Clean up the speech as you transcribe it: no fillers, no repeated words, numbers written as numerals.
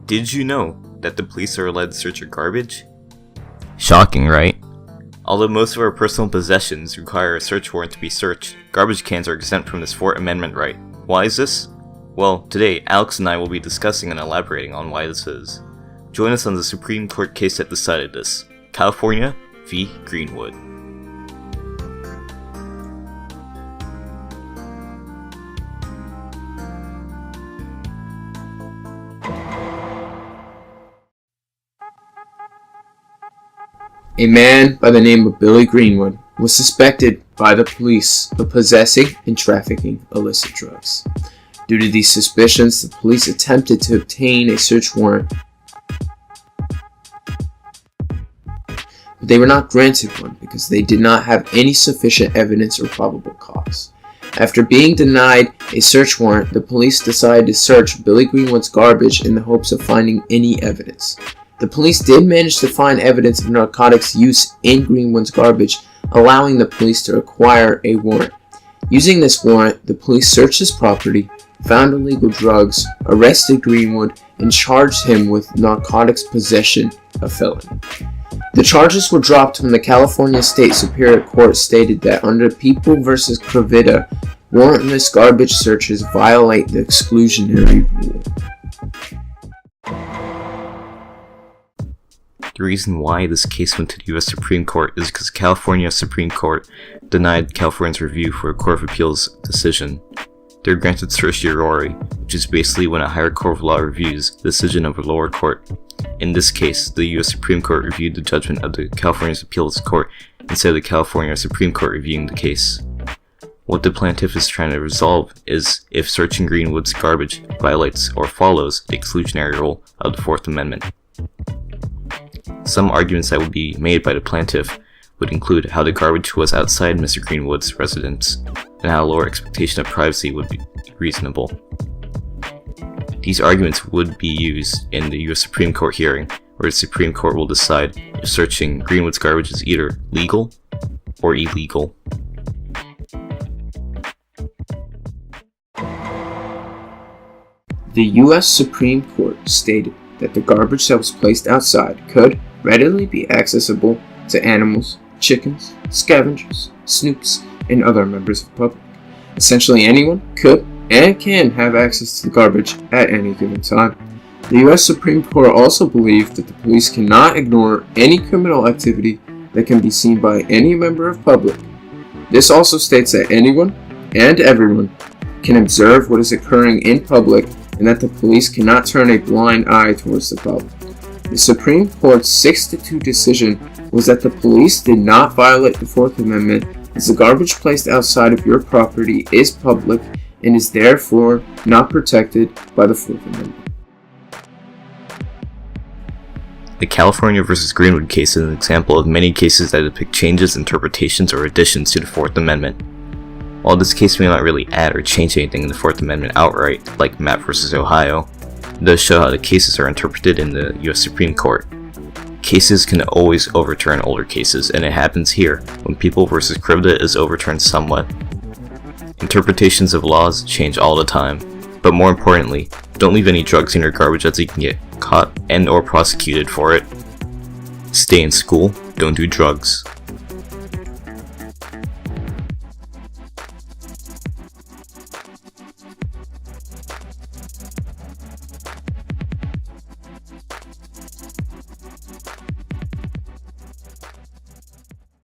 Did you know that the police are allowed to search your garbage? Shocking, right? Although most of our personal possessions require a search warrant to be searched, garbage cans are exempt from this Fourth Amendment right. Why is this? Well, today, Alex and I will be discussing and elaborating on why this is. Join us on the Supreme Court case that decided this. California v. Greenwood. A man by the name of Billy Greenwood was suspected by the police of possessing and trafficking illicit drugs. Due to these suspicions, the police attempted to obtain a search warrant, but they were not granted one because they did not have any sufficient evidence or probable cause. After being denied a search warrant, the police decided to search Billy Greenwood's garbage in the hopes of finding any evidence. The police did manage to find evidence of narcotics use in Greenwood's garbage, allowing the police to acquire a warrant. Using this warrant, the police searched his property, found illegal drugs, arrested Greenwood, and charged him with narcotics possession, a felony. The charges were dropped when the California State Superior Court stated that under People v. Crevita, warrantless garbage searches violate the exclusionary rule. The reason why this case went to the US Supreme Court is because California Supreme Court denied California's review for a Court of Appeals decision. They were granted certiorari, which is basically when a higher court of law reviews the decision of a lower court. In this case, the US Supreme Court reviewed the judgment of the California Appeals Court instead of the California Supreme Court reviewing the case. What the plaintiff is trying to resolve is if searching Greenwood's garbage violates or follows the exclusionary rule of the Fourth Amendment. Some arguments that would be made by the plaintiff would include how the garbage was outside Mr. Greenwood's residence, and how a lower expectation of privacy would be reasonable. These arguments would be used in the US Supreme Court hearing, where the Supreme Court will decide if searching Greenwood's garbage is either legal or illegal. The US Supreme Court stated that the garbage that was placed outside could readily be accessible to animals, chickens, scavengers, snoops, and other members of the public. Essentially anyone could and can have access to the garbage at any given time. The US Supreme Court also believed that the police cannot ignore any criminal activity that can be seen by any member of the public. This also states that anyone and everyone can observe what is occurring in public and that the police cannot turn a blind eye towards the public. The Supreme Court's 6-2 decision was that the police did not violate the Fourth Amendment, as the garbage placed outside of your property is public and is therefore not protected by the Fourth Amendment. The California v. Greenwood case is an example of many cases that depict changes, interpretations, or additions to the Fourth Amendment. While this case may not really add or change anything in the Fourth Amendment outright, like Mapp v. Ohio, it does show how the cases are interpreted in the US Supreme Court. Cases can always overturn older cases, and it happens here, when People v. Crevita is overturned somewhat. Interpretations of laws change all the time, but more importantly, don't leave any drugs in your garbage as you can get caught and or prosecuted for it. Stay in school, don't do drugs.